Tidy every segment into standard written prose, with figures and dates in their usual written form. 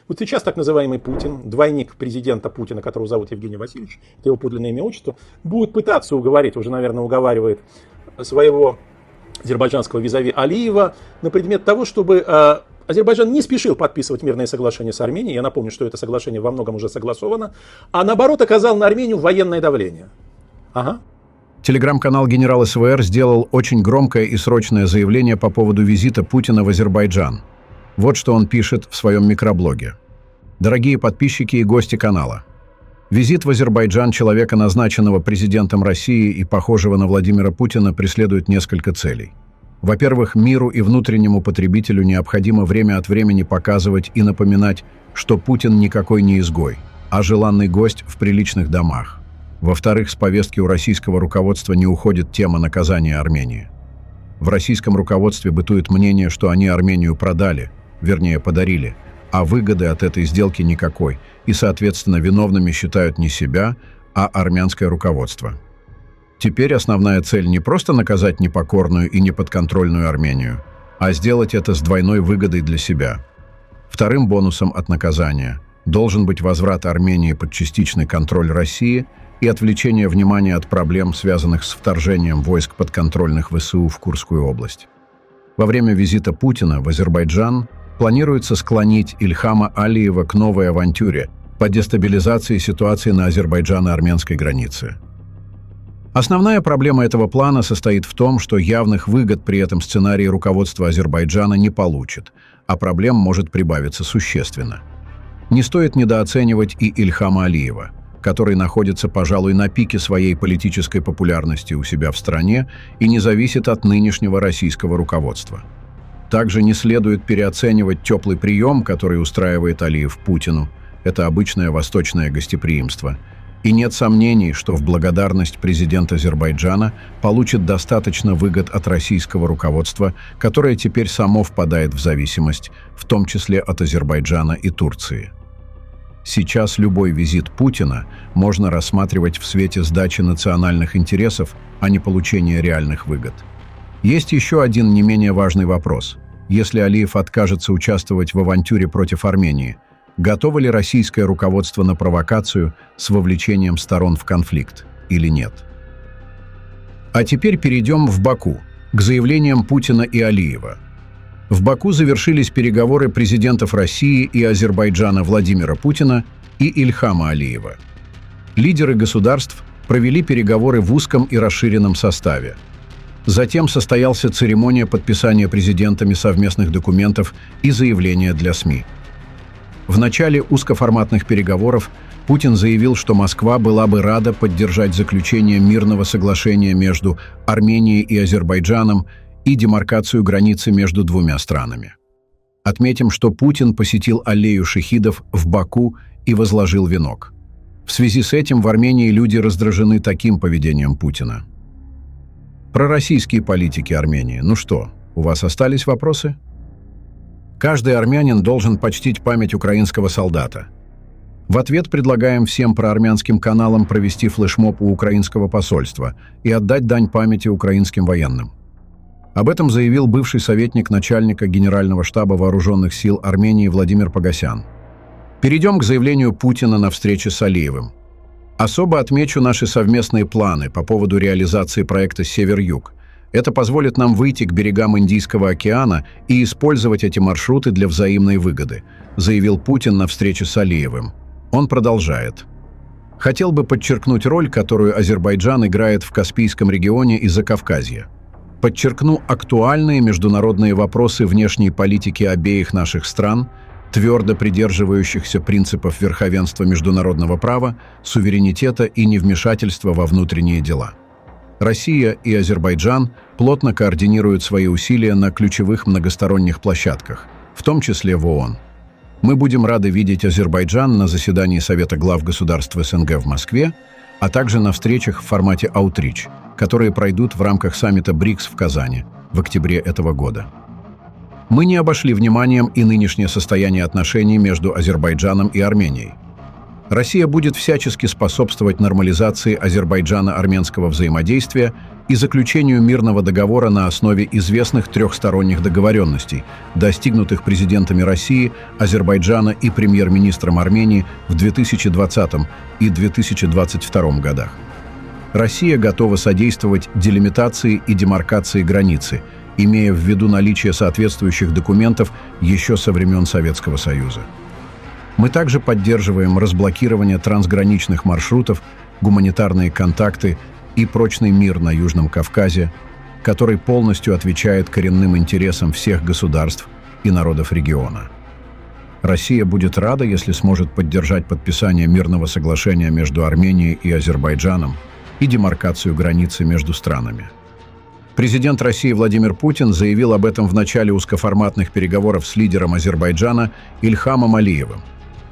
Вот сейчас так называемый Путин, двойник президента Путина, которого зовут Евгений Васильевич, это его подлинное имя, отчество, будет пытаться уговорить, уже, наверное, уговаривает своего азербайджанского визави Алиева на предмет того, чтобы Азербайджан не спешил подписывать мирное соглашение с Арменией. Я напомню, что это соглашение во многом уже согласовано, а наоборот оказал на Армению военное давление. Ага. Телеграм-канал «Генерал СВР» сделал очень громкое и срочное заявление по поводу визита Путина в Азербайджан. Вот что он пишет в своем микроблоге. Дорогие подписчики и гости канала. Визит в Азербайджан человека, назначенного президентом России и похожего на Владимира Путина, преследует несколько целей. Во-первых, миру и внутреннему потребителю необходимо время от времени показывать и напоминать, что Путин никакой не изгой, а желанный гость в приличных домах. Во-вторых, с повестки у российского руководства не уходит тема наказания Армении. В российском руководстве бытует мнение, что они Армению продали, вернее подарили, а выгоды от этой сделки никакой, и, соответственно, виновными считают не себя, а армянское руководство. Теперь основная цель не просто наказать непокорную и неподконтрольную Армению, а сделать это с двойной выгодой для себя. Вторым бонусом от наказания должен быть возврат Армении под частичный контроль России и отвлечение внимания от проблем, связанных с вторжением войск подконтрольных ВСУ в Курскую область. Во время визита Путина в Азербайджан планируется склонить Ильхама Алиева к новой авантюре по дестабилизации ситуации на азербайджано-армянской границе. Основная проблема этого плана состоит в том, что явных выгод при этом сценарии руководство Азербайджана не получит, а проблем может прибавиться существенно. Не стоит недооценивать и Ильхама Алиева, который находится, пожалуй, на пике своей политической популярности у себя в стране и не зависит от нынешнего российского руководства. Также не следует переоценивать теплый прием, который устраивает Алиев Путину. Это обычное восточное гостеприимство. И нет сомнений, что в благодарность президент Азербайджана получит достаточно выгод от российского руководства, которое теперь само впадает в зависимость, в том числе от Азербайджана и Турции. Сейчас любой визит Путина можно рассматривать в свете сдачи национальных интересов, а не получения реальных выгод. Есть еще один не менее важный вопрос. Если Алиев откажется участвовать в авантюре против Армении, готово ли российское руководство на провокацию с вовлечением сторон в конфликт или нет? А теперь перейдем в Баку, к заявлениям Путина и Алиева. В Баку завершились переговоры президентов России и Азербайджана Владимира Путина и Ильхама Алиева. Лидеры государств провели переговоры в узком и расширенном составе. Затем состоялась церемония подписания президентами совместных документов и заявления для СМИ. В начале узкоформатных переговоров Путин заявил, что Москва была бы рада поддержать заключение мирного соглашения между Арменией и Азербайджаном и демаркацию границы между двумя странами. Отметим, что Путин посетил аллею шахидов в Баку и возложил венок. В связи с этим в Армении люди раздражены таким поведением Путина. Пророссийские политики Армении. Ну что, у вас остались вопросы? Каждый армянин должен почтить память украинского солдата. В ответ предлагаем всем проармянским каналам провести флешмоб у украинского посольства и отдать дань памяти украинским военным. Об этом заявил бывший советник начальника Генерального штаба Вооруженных сил Армении Владимир Погосян. Перейдем к заявлению Путина на встрече с Алиевым. Особо отмечу наши совместные планы по поводу реализации проекта «Север-Юг». Это позволит нам выйти к берегам Индийского океана и использовать эти маршруты для взаимной выгоды, заявил Путин на встрече с Алиевым. Он продолжает. Хотел бы подчеркнуть роль, которую Азербайджан играет в Каспийском регионе и Закавказье. Подчеркну актуальные международные вопросы внешней политики обеих наших стран, твердо придерживающихся принципов верховенства международного права, суверенитета и невмешательства во внутренние дела. Россия и Азербайджан плотно координируют свои усилия на ключевых многосторонних площадках, в том числе в ООН. Мы будем рады видеть Азербайджан на заседании Совета глав государств СНГ в Москве, а также на встречах в формате «Аутрич», которые пройдут в рамках саммита БРИКС в Казани в октябре этого года. Мы не обошли вниманием и нынешнее состояние отношений между Азербайджаном и Арменией. Россия будет всячески способствовать нормализации азербайджано-армянского взаимодействия и заключению мирного договора на основе известных трехсторонних договоренностей, достигнутых президентами России, Азербайджана и премьер-министром Армении в 2020 и 2022 годах. Россия готова содействовать делимитации и демаркации границы, имея в виду наличие соответствующих документов еще со времен Советского Союза. Мы также поддерживаем разблокирование трансграничных маршрутов, гуманитарные контакты и прочный мир на Южном Кавказе, который полностью отвечает коренным интересам всех государств и народов региона. Россия будет рада, если сможет поддержать подписание мирного соглашения между Арменией и Азербайджаном и демаркацию границы между странами. Президент России Владимир Путин заявил об этом в начале узкоформатных переговоров с лидером Азербайджана Ильхамом Алиевым.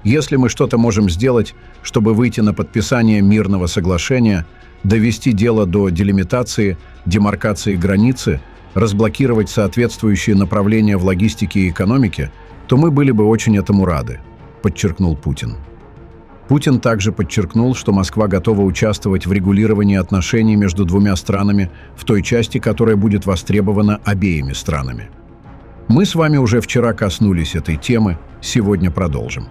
Если мы что-то можем сделать, чтобы выйти на подписание мирного соглашения, довести дело до делимитации, демаркации границы, разблокировать соответствующие направления в логистике и экономике, то мы были бы очень этому рады, подчеркнул Путин. Путин также подчеркнул, что Москва готова участвовать в регулировании отношений между двумя странами в той части, которая будет востребована обеими странами. Мы с вами уже вчера коснулись этой темы, сегодня продолжим.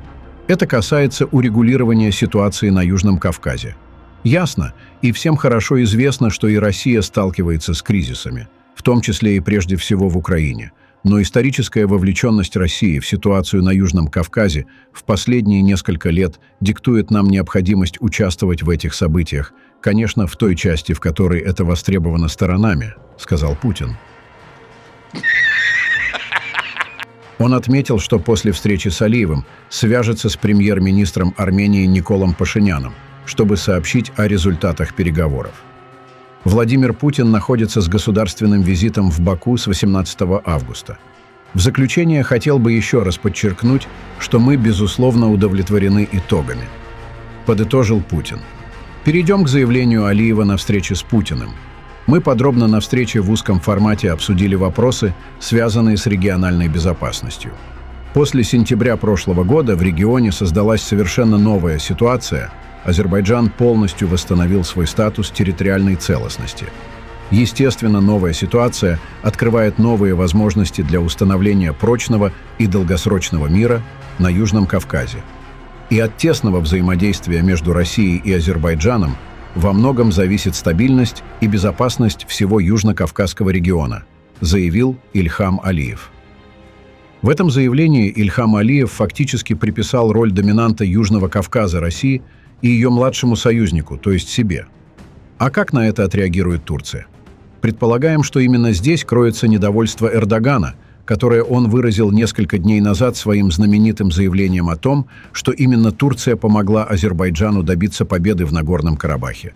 Это касается урегулирования ситуации на Южном Кавказе. Ясно, и всем хорошо известно, что и Россия сталкивается с кризисами, в том числе и прежде всего в Украине. Но историческая вовлеченность России в ситуацию на Южном Кавказе в последние несколько лет диктует нам необходимость участвовать в этих событиях, конечно, в той части, в которой это востребовано сторонами, сказал Путин. Он отметил, что после встречи с Алиевым свяжется с премьер-министром Армении Николом Пашиняном, чтобы сообщить о результатах переговоров. Владимир Путин находится с государственным визитом в Баку с 18 августа. В заключение хотел бы еще раз подчеркнуть, что мы, безусловно, удовлетворены итогами. Подытожил Путин. Перейдем к заявлению Алиева на встрече с Путиным. Мы подробно на встрече в узком формате обсудили вопросы, связанные с региональной безопасностью. После сентября прошлого года в регионе создалась совершенно новая ситуация. Азербайджан полностью восстановил свой статус территориальной целостности. Естественно, новая ситуация открывает новые возможности для установления прочного и долгосрочного мира на Южном Кавказе. И от тесного взаимодействия между Россией и Азербайджаном во многом зависит стабильность и безопасность всего Южно-Кавказского региона, заявил Ильхам Алиев. В этом заявлении Ильхам Алиев фактически приписал роль доминанта Южного Кавказа России и ее младшему союзнику, то есть себе. А как на это отреагирует Турция? Предполагаем, что именно здесь кроется недовольство Эрдогана, которое он выразил несколько дней назад своим знаменитым заявлением о том, что именно Турция помогла Азербайджану добиться победы в Нагорном Карабахе.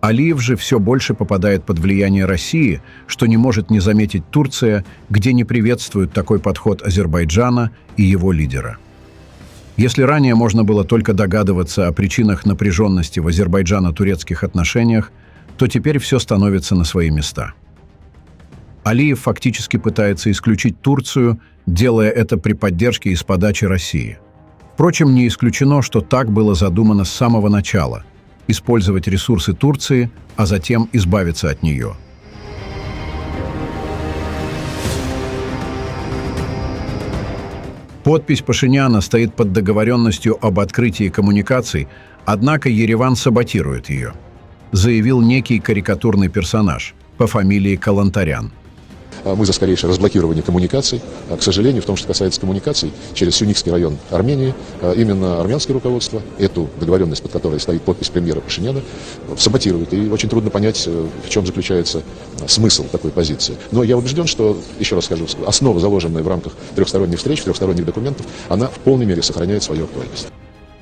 Алиев же все больше попадает под влияние России, что не может не заметить Турция, где не приветствует такой подход Азербайджана и его лидера. Если ранее можно было только догадываться о причинах напряженности в азербайджано-турецких отношениях, то теперь все становится на свои места. Алиев фактически пытается исключить Турцию, делая это при поддержке и с подачи России. Впрочем, не исключено, что так было задумано с самого начала – использовать ресурсы Турции, а затем избавиться от нее. Подпись Пашиняна стоит под договоренностью об открытии коммуникаций, однако Ереван саботирует ее, заявил некий карикатурный персонаж по фамилии Калантарян. Мы за скорейшее разблокирование коммуникаций. К сожалению, в том, что касается коммуникаций, через Сюникский район Армении, именно армянское руководство эту договоренность, под которой стоит подпись премьера Пашиняна, саботирует. И очень трудно понять, в чем заключается смысл такой позиции. Но я убежден, что, еще раз скажу, основа, заложенная в рамках трехсторонних встреч, трехсторонних документов, она в полной мере сохраняет свою актуальность.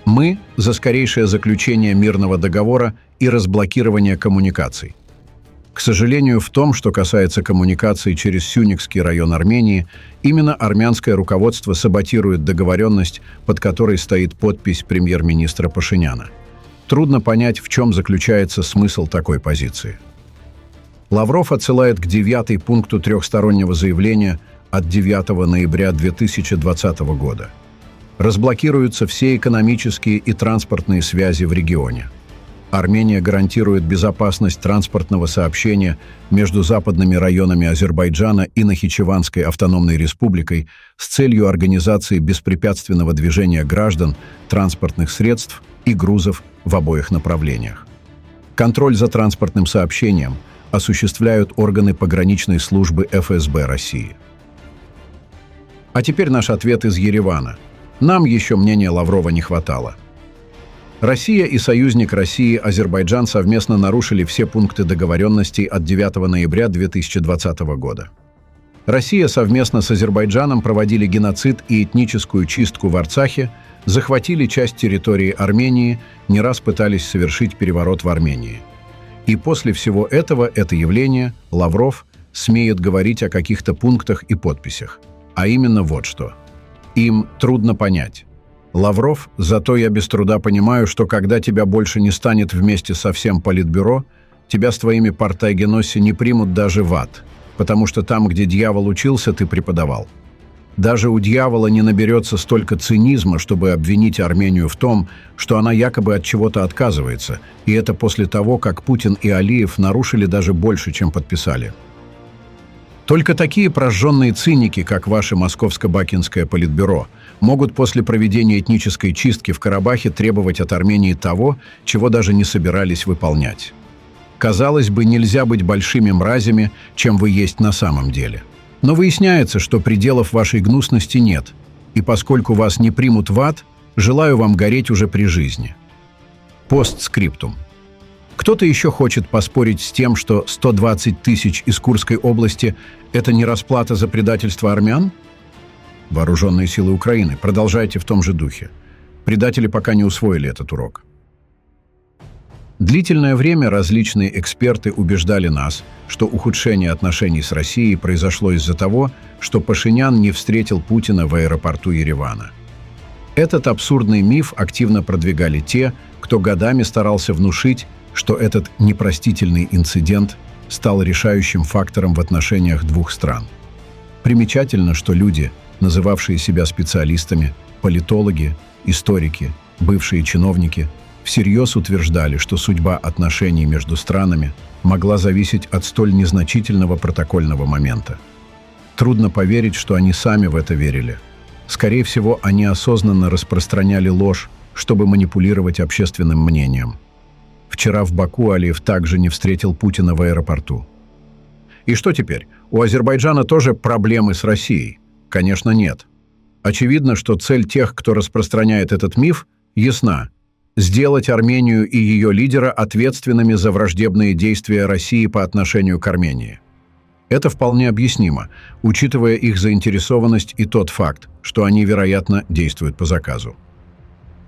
Мы за скорейшее заключение мирного договора и разблокирование коммуникаций. К сожалению, в том, что касается коммуникаций через Сюникский район Армении, именно армянское руководство саботирует договоренность, под которой стоит подпись премьер-министра Пашиняна. Трудно понять, в чем заключается смысл такой позиции. Лавров отсылает к 9 пункту трехстороннего заявления от 9 ноября 2020 года. Разблокируются все экономические и транспортные связи в регионе. Армения гарантирует безопасность транспортного сообщения между западными районами Азербайджана и Нахичеванской автономной республикой с целью организации беспрепятственного движения граждан, транспортных средств и грузов в обоих направлениях. Контроль за транспортным сообщением осуществляют органы пограничной службы ФСБ России. А теперь наш ответ из Еревана. Нам еще мнения Лаврова не хватало. Россия и союзник России Азербайджан совместно нарушили все пункты договоренностей от 9 ноября 2020 года. Россия совместно с Азербайджаном проводили геноцид и этническую чистку в Арцахе, захватили часть территории Армении, не раз пытались совершить переворот в Армении. И после всего этого это явление Лавров смеет говорить о каких-то пунктах и подписях. А именно вот что. Им трудно понять. Лавров, зато я без труда понимаю, что когда тебя больше не станет вместе со всем политбюро, тебя с твоими партайгеноси не примут даже в ад, потому что там, где дьявол учился, ты преподавал. Даже у дьявола не наберется столько цинизма, чтобы обвинить Армению в том, что она якобы от чего-то отказывается, и это после того, как Путин и Алиев нарушили даже больше, чем подписали. Только такие прожженные циники, как ваше московско-бакинское политбюро, могут после проведения этнической чистки в Карабахе требовать от Армении того, чего даже не собирались выполнять. Казалось бы, нельзя быть большими мразями, чем вы есть на самом деле. Но выясняется, что пределов вашей гнусности нет, и поскольку вас не примут в ад, желаю вам гореть уже при жизни. Постскриптум. Кто-то еще хочет поспорить с тем, что 120 тысяч из Курской области – это не расплата за предательство армян? Вооруженные силы Украины, продолжайте в том же духе. Предатели пока не усвоили этот урок. Длительное время различные эксперты убеждали нас, что ухудшение отношений с Россией произошло из-за того, что Пашинян не встретил Путина в аэропорту Еревана. Этот абсурдный миф активно продвигали те, кто годами старался внушить, что этот непростительный инцидент стал решающим фактором в отношениях двух стран. Примечательно, что люди, называвшие себя специалистами, политологи, историки, бывшие чиновники, всерьез утверждали, что судьба отношений между странами могла зависеть от столь незначительного протокольного момента. Трудно поверить, что они сами в это верили. Скорее всего, они осознанно распространяли ложь, чтобы манипулировать общественным мнением. Вчера в Баку Алиев также не встретил Путина в аэропорту. И что теперь? У Азербайджана тоже проблемы с Россией? Конечно, нет. Очевидно, что цель тех, кто распространяет этот миф, ясна – сделать Армению и ее лидера ответственными за враждебные действия России по отношению к Армении. Это вполне объяснимо, учитывая их заинтересованность и тот факт, что они, вероятно, действуют по заказу.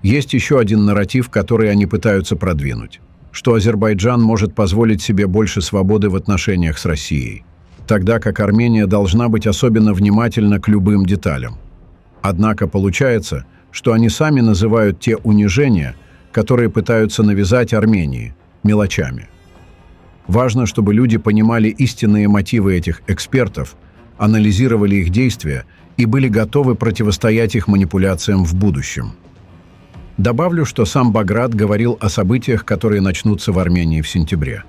Есть еще один нарратив, который они пытаются продвинуть, что Азербайджан может позволить себе больше свободы в отношениях с Россией, тогда как Армения должна быть особенно внимательна к любым деталям. Однако получается, что они сами называют те унижения, которые пытаются навязать Армении, мелочами. Важно, чтобы люди понимали истинные мотивы этих экспертов, анализировали их действия и были готовы противостоять их манипуляциям в будущем. Добавлю, что сам Баграт говорил о событиях, которые начнутся в Армении в сентябре.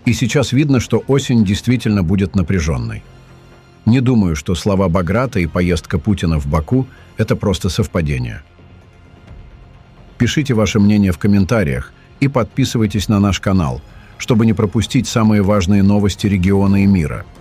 И сейчас видно, что осень действительно будет напряженной. Не думаю, что слова Баграта и поездка Путина в Баку – это просто совпадение. Пишите ваше мнение в комментариях и подписывайтесь на наш канал, чтобы не пропустить самые важные новости региона и мира –